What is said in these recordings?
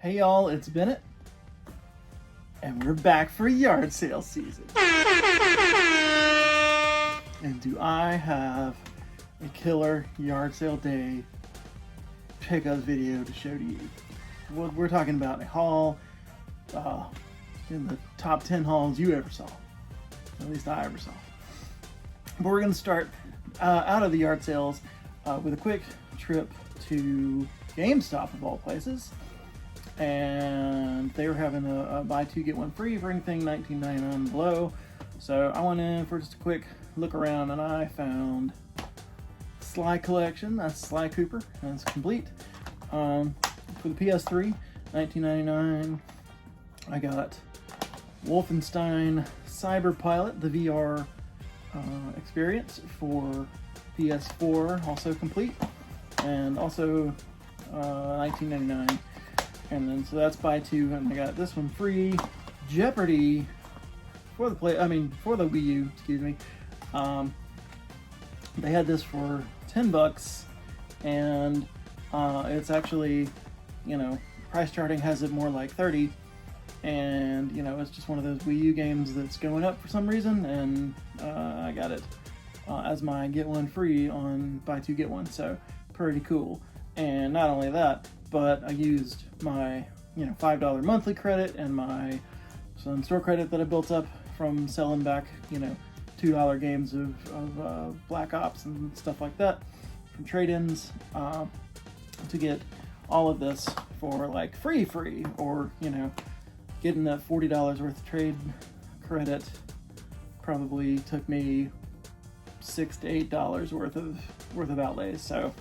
Hey y'all, it's Bennett, and we're back for yard sale season. And do I have a killer yard sale day pickup video to show to you? Well, we're talking about a haul in the top 10 hauls you ever saw. At least I ever saw. But we're going to start out of the yard sales with a quick trip to GameStop of all places. And they were having a buy two get one free for anything $19.99 and below. So I went in for just a quick look around and I found Sly Collection. That's Sly Cooper, and it's complete. For the PS3, $19.99. I got Wolfenstein Cyber Pilot, the VR experience for PS4, also complete, and also $19.99. And then so that's buy two, and I got this one free. Jeopardy for the Wii U, excuse me. They had this for $10, and it's actually, price charting has it more like 30, and it's just one of those Wii U games that's going up for some reason, and I got it as my get one free on buy two get one, so pretty cool. And not only that, but I used my $5 monthly credit and some store credit that I built up from selling back $2 games of Black Ops and stuff like that from trade-ins to get all of this for like free, or getting that $40 worth of trade credit probably took me $6 to $8 worth of outlays. So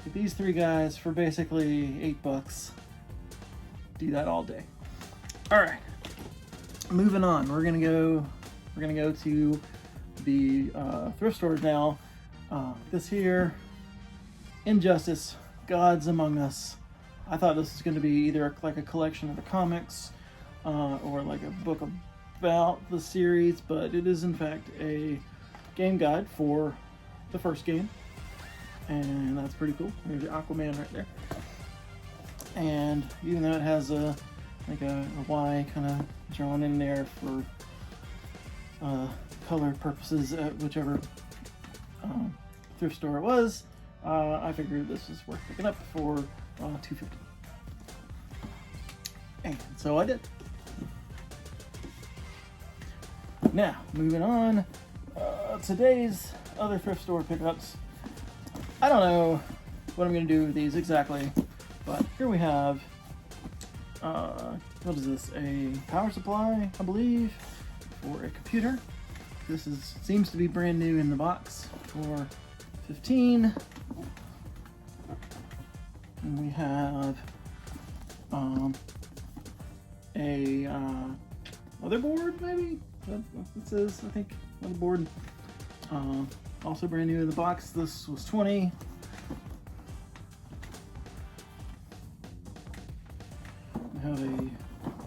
get these three guys for basically $8. Do that all day. All right, moving on. We're gonna go to the thrift stores now. This here, Injustice: Gods Among Us. I thought this was going to be either like a collection of the comics or like a book about the series, but it is in fact a game guide for the first game, and that's pretty cool. There's Aquaman right there, and even though it has a Y kind of drawn in there for color purposes at whichever thrift store it was, I figured this was worth picking up for $2.50, and so I did. Now, moving on, today's other thrift store pickups. I don't know what I'm going to do with these exactly, but here we have, what is this, a power supply, I believe, for a computer. This seems to be brand new in the box for $15. And we have a motherboard, maybe? That's what it says, I think, motherboard. Also brand new in the box. This was $20. We have a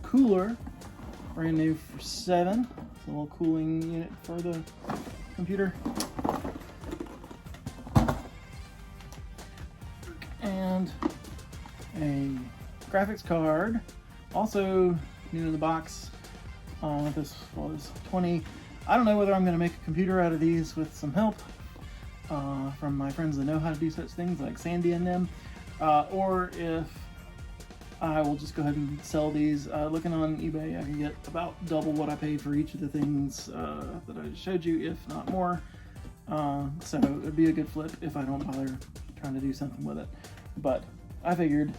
cooler, brand new for $7. It's a little cooling unit for the computer. And a graphics card, also new in the box. This was $20. I don't know whether I'm going to make a computer out of these with some help from my friends that know how to do such things, like Sandy and them, or if I will just go ahead and sell these. Looking on eBay, I can get about double what I paid for each of the things that I just showed you, if not more. So it'd be a good flip if I don't bother trying to do something with it. But I figured,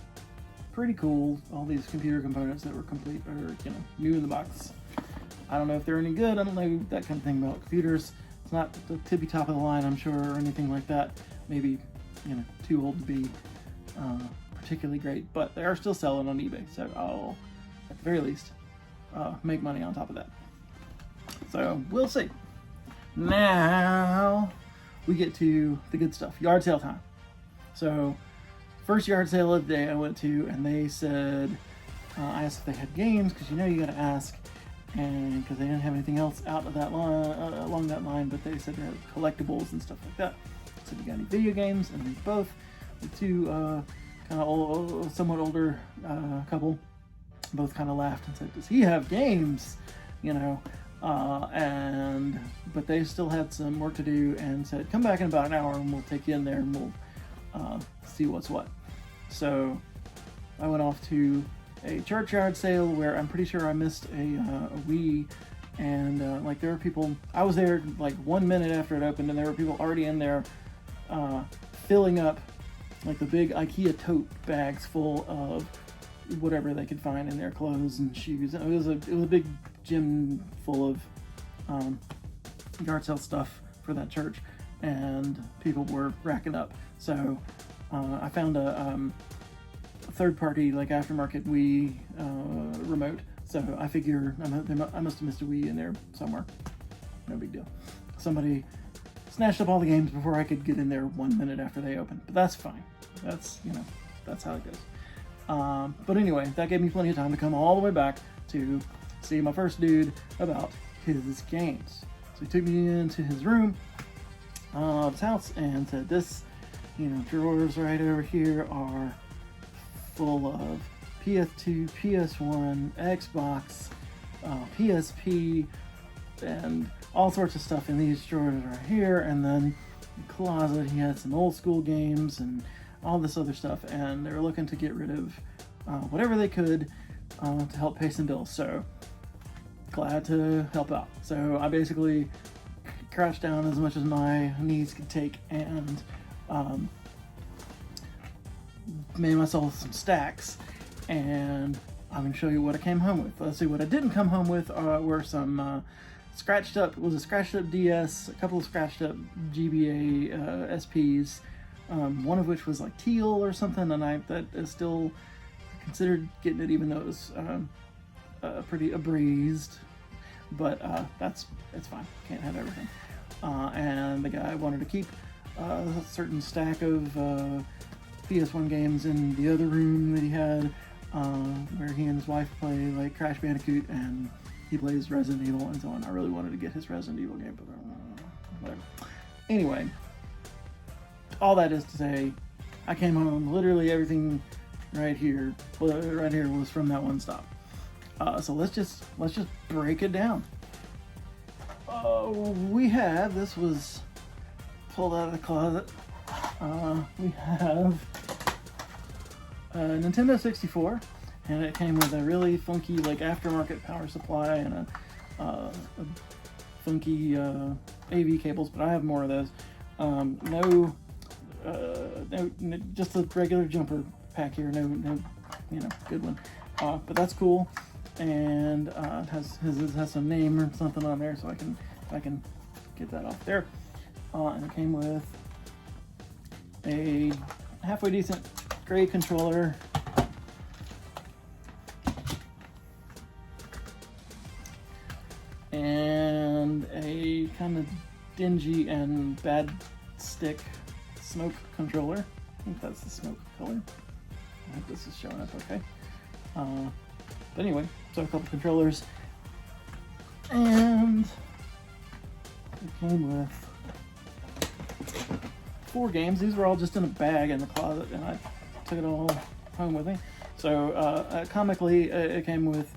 pretty cool, all these computer components that were complete, or new in the box. I don't know if they're any good. I don't know that kind of thing about computers. It's not the tippy top of the line, I'm sure, or anything like that. Maybe too old to be particularly great, but they are still selling on eBay, so I'll at the very least make money on top of that. So we'll see. Now we get to the good stuff, yard sale time. So first yard sale of the day I went to, and they said, I asked if they had games, because you gotta ask, and because they didn't have anything else out of that line, along that line, but they said they had collectibles and stuff like that. So you got any video games? And they both, the two kind of old, somewhat older couple, both kind of laughed and said, "Does he have games?" You know, but they still had some work to do and said, "Come back in about an hour and we'll take you in there and we'll see what's what." So I went off to a churchyard sale where I'm pretty sure I missed a Wii, and like there were people. I was there like 1 minute after it opened, and there were people already in there filling up like the big IKEA tote bags full of whatever they could find in their clothes and shoes. It was a big gym full of yard sale stuff for that church, and people were racking up. So I found a third-party like aftermarket Wii remote. So I figure I must have missed a Wii in there somewhere. No big deal. Somebody snatched up all the games before I could get in there 1 minute after they opened, but that's fine. That's, you know, that's how it goes. But anyway, that gave me plenty of time to come all the way back to see my first dude about his games. So he took me into his room of his house and said, "This, you know, drawers right over here are full of PS2, PS1, Xbox, PSP, and all sorts of stuff in these drawers right here." And then the closet, he had some old school games and all this other stuff, and they were looking to get rid of whatever they could to help pay some bills. So glad to help out. So I basically crouched down as much as my knees could take and made myself some stacks, and I'm going to show you what I came home with. Let's see, what I didn't come home with were some scratched up DS, a couple of scratched up GBA SPs, one of which was like teal or something, and that is still considered getting it, even though it was pretty abrased, but it's fine, can't have everything. And the guy wanted to keep a certain stack of PS1 games in the other room that he had, where he and his wife play like Crash Bandicoot, and he plays Resident Evil and so on. I really wanted to get his Resident Evil game, but whatever. Anyway, all that is to say, I came home, literally everything right here was from that one stop. So let's just break it down. This was pulled out of the closet. We have a Nintendo 64, and it came with a really funky like aftermarket power supply and a funky AV cables, but I have more of those. No, just a regular jumper pack here. No, you know, good one. But that's cool, and it has some name or something on there, so I can get that off there. And it came with a halfway decent gray controller, and a kind of dingy and bad stick smoke controller. I think that's the smoke color. I hope this is showing up okay. But anyway, so a couple controllers, and it came with 4 games. These were all just in a bag in the closet, and I took it all home with me. So comically, it came with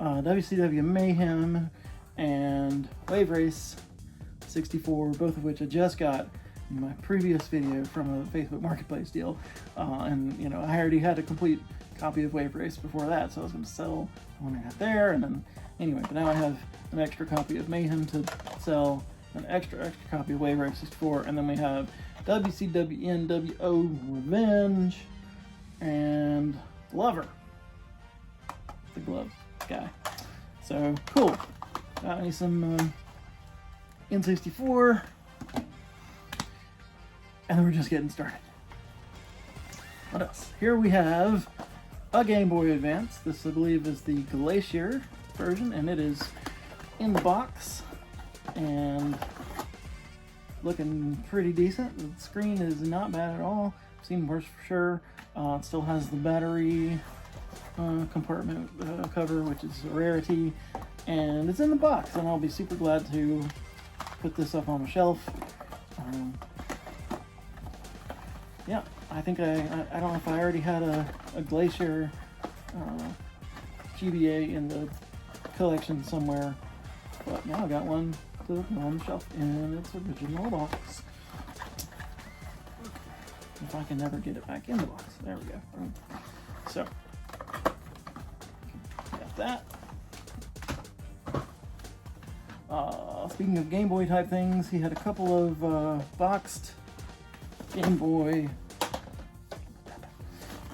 WCW Mayhem and Wave Race 64, both of which I just got in my previous video from a Facebook Marketplace deal. And you know, I already had a complete copy of Wave Race before that, so I was going to sell the one I had there, and then anyway, but now I have an extra copy of Mayhem to sell, an extra copy of Wave Race 64, and then we have WCW NWO Revenge and Glover, the glove guy. So cool. Got me some N64, and then we're just getting started. What else? Here we have a Game Boy Advance. This, I believe, is the Glacier version, and it is in the box and looking pretty decent. The screen is not bad at all. I've seen worse for sure. It still has the battery compartment cover, which is a rarity, and it's in the box, and I'll be super glad to put this up on a shelf. Yeah, I think I don't know if I already had a Glacier GBA in the collection somewhere, but now I got one to go on the shelf in its original box. If I can never get it back in the box. There we go. So, got that. Speaking of Game Boy type things, he had a couple of boxed Game Boy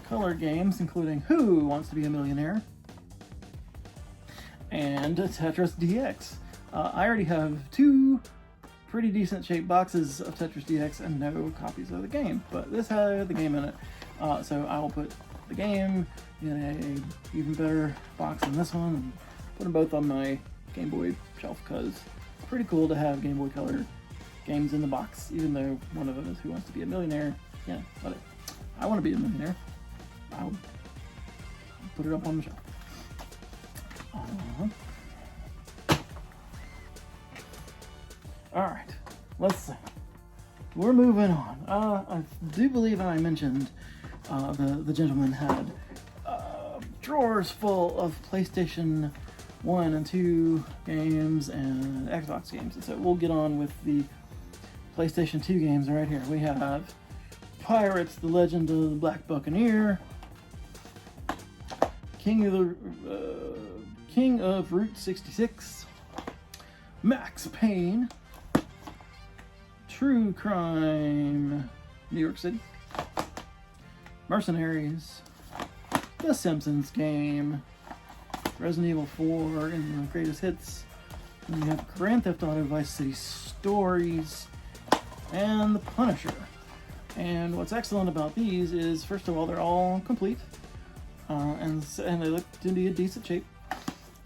Color games, including Who Wants to Be a Millionaire and Tetris DX. I already have 2 pretty decent shaped boxes of Tetris DX and no copies of the game, but this had the game in it, so I will put the game in a even better box than this one and put them both on my Game Boy shelf, because it's pretty cool to have Game Boy Color games in the box, even though one of them is Who Wants to Be a Millionaire. Yeah, whatever. I want to be a millionaire. I'll put it up on the shelf. Alright, let's see. We're moving on. I do believe I mentioned the gentleman had drawers full of PlayStation 1 and 2 games and Xbox games. And so we'll get on with the PlayStation 2 games right here. We have Pirates, The Legend of the Black Buccaneer, King of Route 66, Max Payne, True Crime, New York City, Mercenaries, The Simpsons game, Resident Evil 4 and the Greatest Hits, and we have Grand Theft Auto Vice City Stories, and The Punisher. And what's excellent about these is, first of all, they're all complete, and they look to be in decent shape.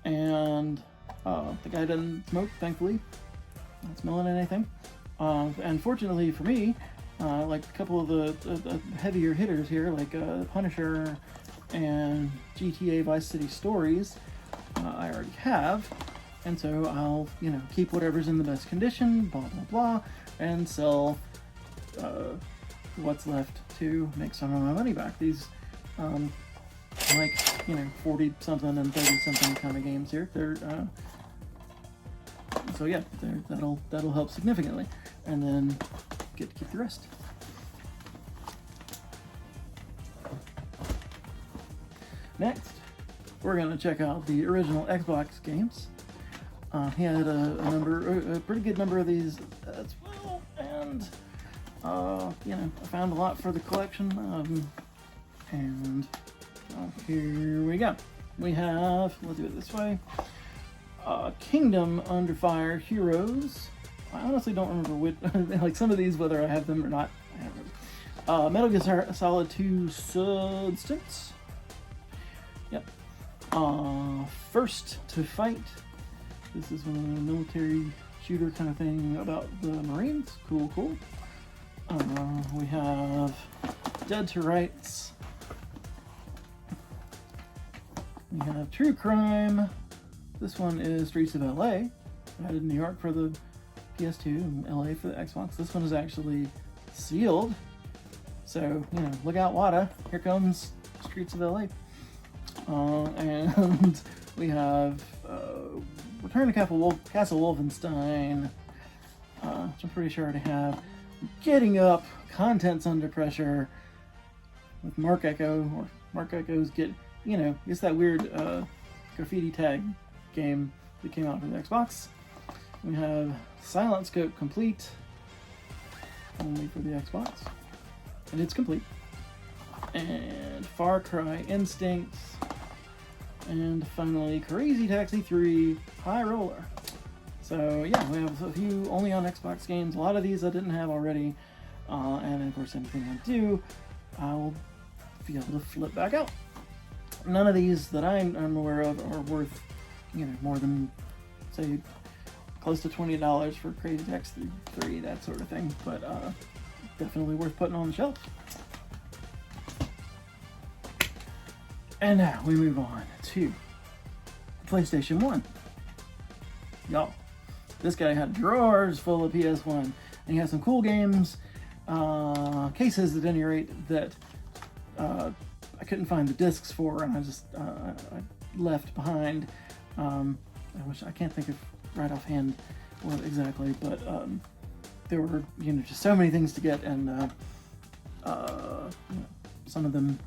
And the guy doesn't smoke, thankfully. Not smelling anything. And fortunately for me, like a couple of the heavier hitters here, like Punisher and GTA Vice City Stories, I already have. And so I'll, keep whatever's in the best condition, blah, blah, blah, and sell what's left to make some of my money back. These, 40 something and 30 something kind of games here. They're, so yeah, that'll help significantly. And then get to keep the rest. Next, we're gonna check out the original Xbox games. He had a pretty good number of these as well, and I found a lot for the collection. And here we go. We have, let's do it this way, Kingdom Under Fire Heroes. I honestly don't remember which, like some of these, whether I have them or not. I don't remember. Metal Gear Solid 2 Substance. Yep. First to Fight. This is one of the military shooter kind of thing about the Marines. Cool. We have Dead to Rights. We have True Crime. This one is Streets of LA. I did New York for the PS2 and LA for the Xbox. This one is actually sealed. So, look out, WADA. Here comes Streets of LA. And we have Return to Castle Wolfenstein, which I'm pretty sure I already have. Getting Up, Contents Under Pressure, with Mark Echo, or Mark Echo's it's that weird graffiti tag game that came out for the Xbox. We have Silent Scope Complete, only for the Xbox, and it's complete. And Far Cry Instincts, and finally Crazy Taxi 3 High Roller. So yeah, we have a few only on Xbox games. A lot of these I didn't have already, and of course anything I do, I'll be able to flip back out. None of these that I'm aware of are worth, more than, say, close to $20 for Crazy Taxi 3, that sort of thing. But definitely worth putting on the shelf. And now we move on to PlayStation 1. Y'all, this guy had drawers full of PS1, and he has some cool games. cases at any rate that I couldn't find the discs for, and I just I left behind. I can't think of right offhand what exactly, but there were just so many things to get, and some of them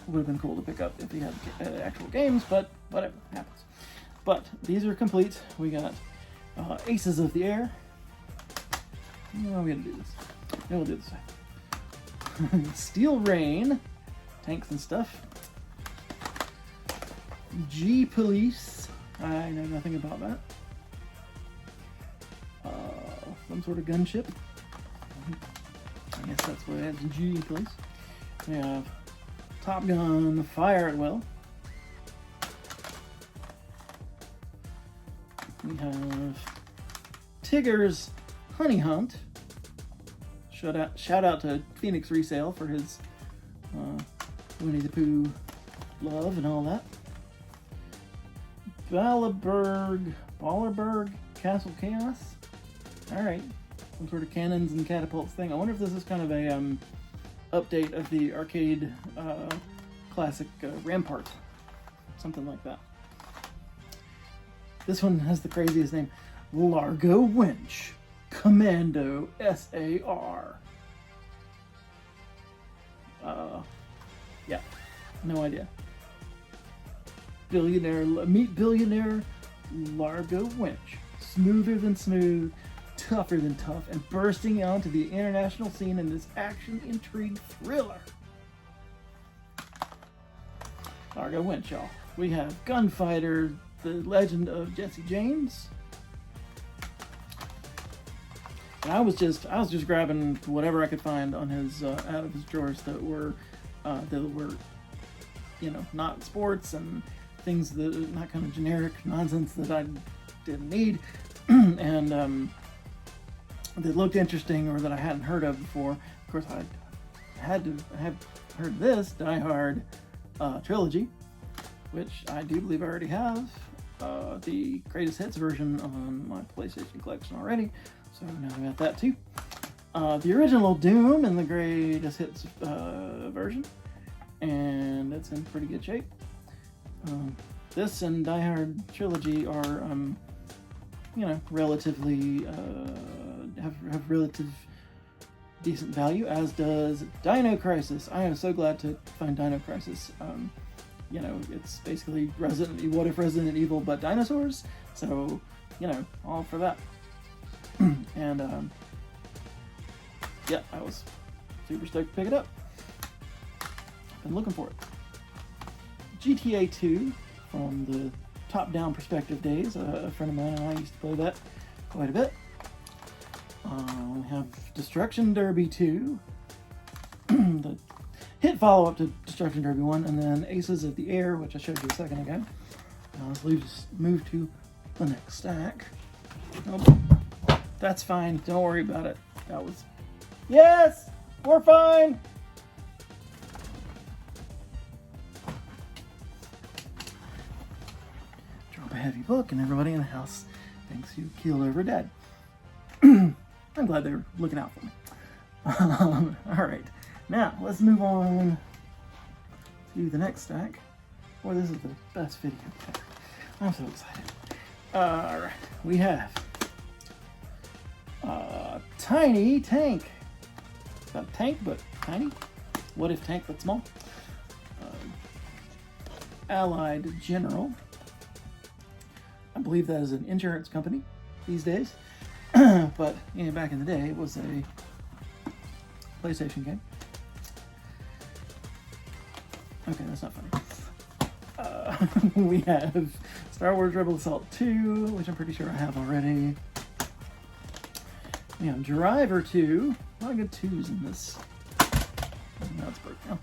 would have been cool to pick up if you had actual games, but whatever happens. But these are complete. We got Aces of the Air. No, we gotta do this. No, we'll do this way. Steel Rain, tanks and stuff. G Police. I know nothing about that. Some sort of gunship. I guess that's what it is. G Police. We have Top Gun, Fire at Will. We have Tigger's Honey Hunt. Shout out to Phoenix Resale for his Winnie the Pooh love and all that. Ballerberg Castle Chaos. Alright. Some sort of cannons and catapults thing. I wonder if this is kind of a update of the arcade classic Rampart. Something like that. This one has the craziest name. Largo Winch Commando SAR. Yeah, no idea. Meet billionaire Largo Winch. Smoother than smooth, tougher than tough, and bursting onto the international scene in this action intrigue thriller. Largo Winch, y'all. We have Gunfighter, the Legend of Jesse James. And I was just grabbing whatever I could find on his out of his drawers that were not sports and things that not kind of generic nonsense that I didn't need and that looked interesting or that I hadn't heard of before. Of course, I had to have heard this Die Hard trilogy, which I do believe I already have the greatest hits version on my PlayStation collection already. So now I got that too. The original Doom in the greatest hits version, and it's in pretty good shape. This and Die Hard trilogy are, relatively have relative decent value, as does Dino Crisis. I am so glad to find Dino Crisis. It's basically what if Resident Evil but dinosaurs? So, all for that. And yeah, I was super stoked to pick it up. Been looking for it. GTA 2 from the top-down perspective days. A friend of mine and I used to play that quite a bit. We have Destruction Derby 2, the hit follow-up to Destruction Derby 1, and then Aces of the Air, which I showed you a second ago. Let's move to the next stack. Oh, that's fine. Don't worry about it. Yes! We're fine! Drop a heavy book and everybody in the house thinks you keeled over dead. I'm glad they're looking out for me. Alright, now let's move on to the next stack. Boy, this is the best video ever. I'm so excited. Alright, we have Tiny Tank. It's not a tank, but tiny. What if tank but small? Allied General. I believe that is an insurance company these days. But back in the day, it was a PlayStation game. Okay, that's not funny. We have Star Wars Rebel Assault 2, which I'm pretty sure I have already. We have Driver 2. A lot of good 2s in this. Now it's broken now.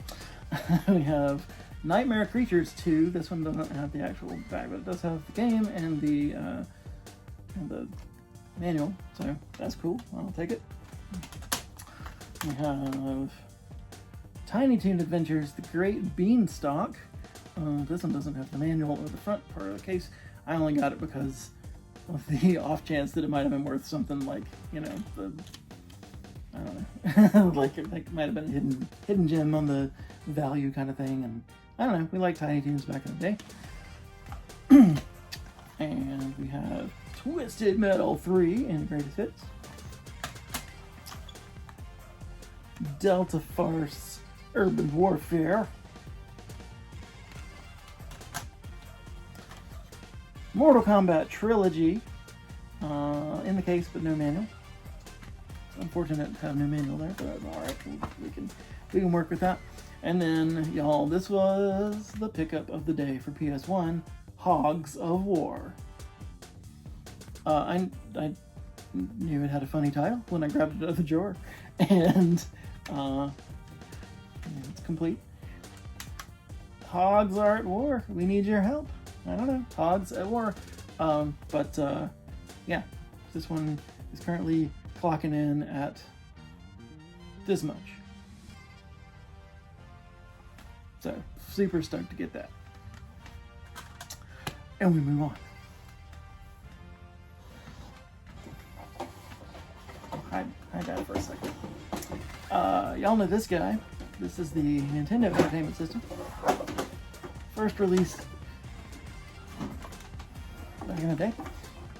We have Nightmare Creatures 2. This one doesn't have the actual back, but it does have the game and the manual, so that's cool. I'll take it. We have Tiny Toon Adventures, The Great Beanstalk. This one doesn't have the manual or the front part of the case. I only got it because of the off chance that it might have been worth something like, the don't know. Like it might have been a hidden gem on the value kind of thing, and I don't know. We liked Tiny Toons back in the day. And we have Twisted Metal 3 in Greatest Hits. Delta Force Urban Warfare. Mortal Kombat Trilogy. In the case, but no manual. It's unfortunate to have no manual there, but that's alright. We can work with that. And then, y'all, this was the pickup of the day for PS1. Hogs of War. I knew it had a funny title when I grabbed it out of the drawer, and it's complete. Hogs are at war. We need your help. I don't know. Hogs at war. Yeah, this one is currently clocking in at this much. So, super stoked to get that. And we move on. Hide that for a second. Y'all know this guy. This is the Nintendo Entertainment System. First released back in the day.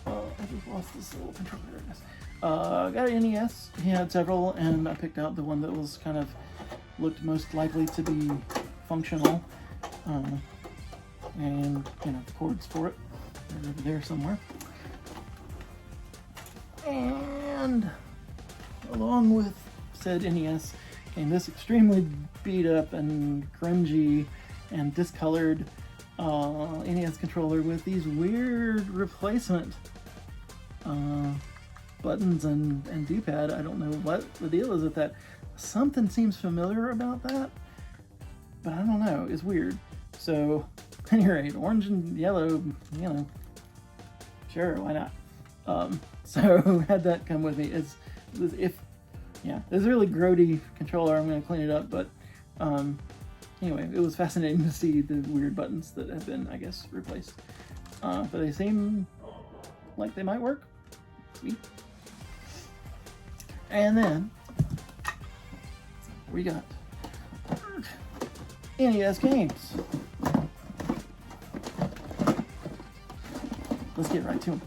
I just lost this little controller, I guess. Got an NES. He had several, and I picked out the one that was kind of looked most likely to be functional. And, you know, the cords for it. They're over there somewhere. And along with said NES came this extremely beat up and grungy and discolored NES controller with these weird replacement buttons and D-pad. I don't know what the deal is with that. Something seems familiar about that, but I don't know. It's weird. So, at any rate, orange and yellow, you know, sure, why not? So had that come with me. It's a really grody controller. I'm going to clean it up, but anyway, it was fascinating to see the weird buttons that have been, I guess, replaced. But they seem like they might work. Sweet. And then we got NES Games. Let's get right to them.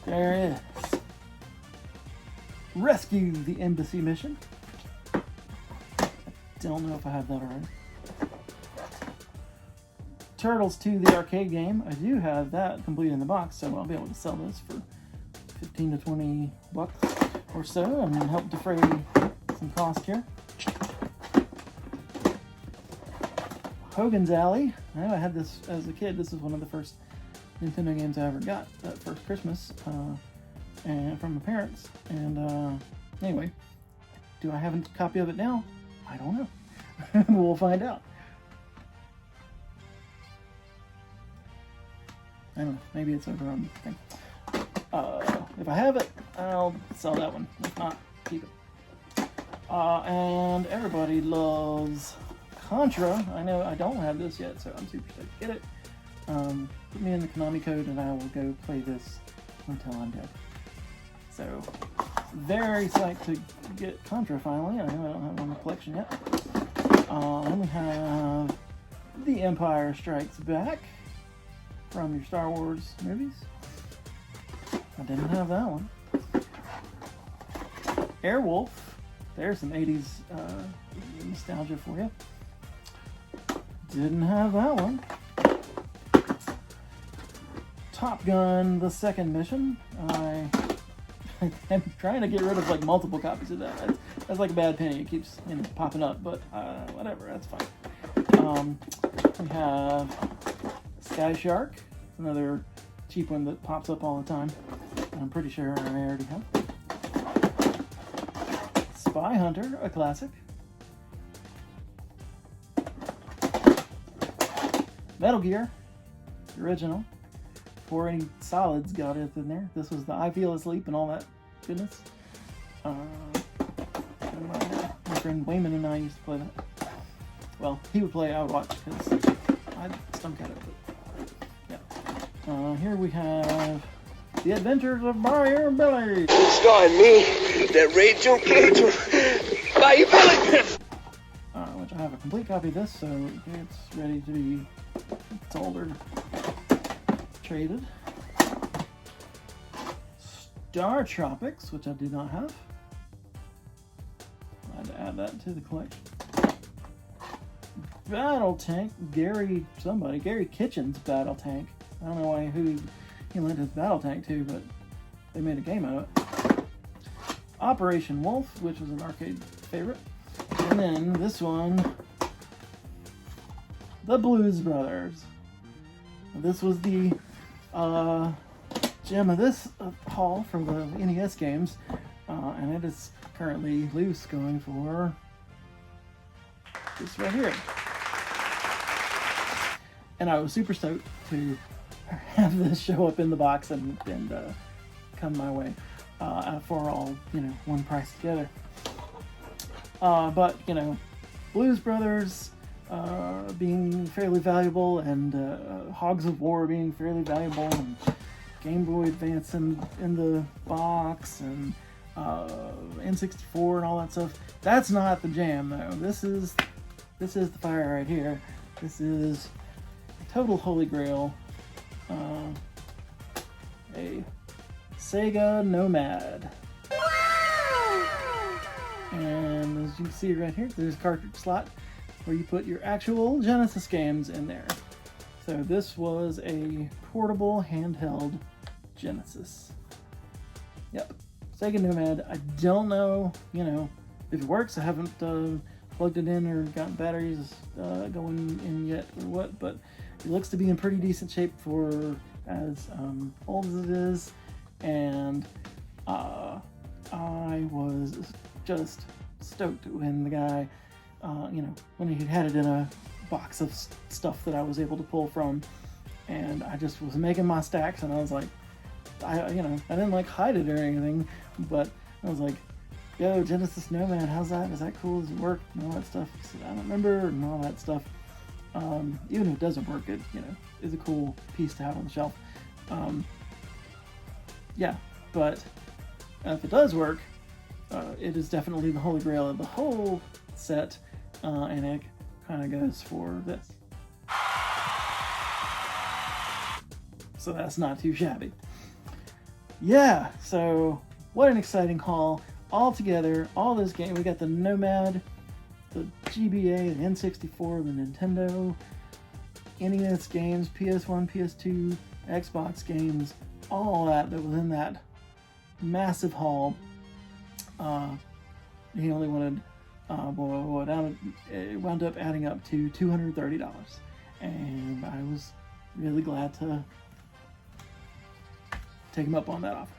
There it is. Rescue the Embassy Mission. Don't know if I have that already. Turtles 2, the arcade game. I do have that complete in the box, so I'll be able to sell this for 15 to 20 bucks or so and help defray some cost here. Hogan's Alley. I know I had this as a kid. This is one of the first Nintendo games I ever got that first Christmas and from my parents. And anyway, do I have a copy of it now? I don't know. We'll find out. I don't know. Maybe it's over on the thing. If I have it, I'll sell that one. If not, keep it. And everybody loves Contra. I know I don't have this yet, so I'm super stoked to get it. Put me in the Konami code and I will go play this until I'm dead. So, very psyched to get Contra finally. I know I don't have it on the collection yet. Then we have The Empire Strikes Back from your Star Wars movies. I didn't have that one. Airwolf. There's some 80s nostalgia for you. Didn't have that one. Top Gun, the second mission. I'm trying to get rid of like multiple copies of that. That's like a bad penny. It keeps popping up, but whatever, that's fine. We have Sky Shark, another cheap one that pops up all the time. I'm pretty sure I already have. Spy Hunter, a classic. Metal Gear, the original. Before any solids got it in there. This was the I Feel Asleep and all that goodness. My friend Wayman and I used to play that. Well, he would play, I would watch because I stunk at it. But yeah. Here we have The Adventures of Mario and Billy. Starring me, that Rachel Clayton, by Billy. Which I have a complete copy of this, so it's ready to be sold or traded. Star Tropics, which I do not have. I had to add that to the collection. Battle Tank, Gary Kitchen's Battle Tank. I don't know why who he lent his Battle Tank to, but they made a game out of it. Operation Wolf, which was an arcade favorite. And then this one, the Blues Brothers. This was the gem of this haul from the NES games, and it is currently loose, going for this right here. And I was super stoked to have this show up in the box and come my way for all, one price together. But, Blues Brothers being fairly valuable, and Hogs of War being fairly valuable, and Game Boy Advance in the box, and N64 and all that stuff. That's not the jam, though. This is the fire right here. This is a total holy grail. A Sega Nomad. And as you can see right here, there's a cartridge slot where you put your actual Genesis games in there. So this was a portable handheld Genesis. Yep, Sega Nomad. I don't know, if it works. I haven't plugged it in or gotten batteries going in yet or what, but it looks to be in pretty decent shape for as old as it is. And I was just stoked when the guy, when he had it in a box of stuff that I was able to pull from, and I just was making my stacks, and I was like, I didn't like hide it or anything, but I was like, yo, Genesis Nomad, how's that? Is that cool? Does it work? And all that stuff. He said, I don't remember, and all that stuff. Even if it doesn't work, it, is a cool piece to have on the shelf. Yeah, but if it does work, it is definitely the holy grail of the whole set, and it kind of goes for this. So that's not too shabby. Yeah, so what an exciting haul. All together, all this game. We got the Nomad, the GBA, the N64, the Nintendo, NES games, PS1, PS2, Xbox games, all that was in that massive haul. He only wanted, it wound up adding up to $230, and I was really glad to take him up on that offer.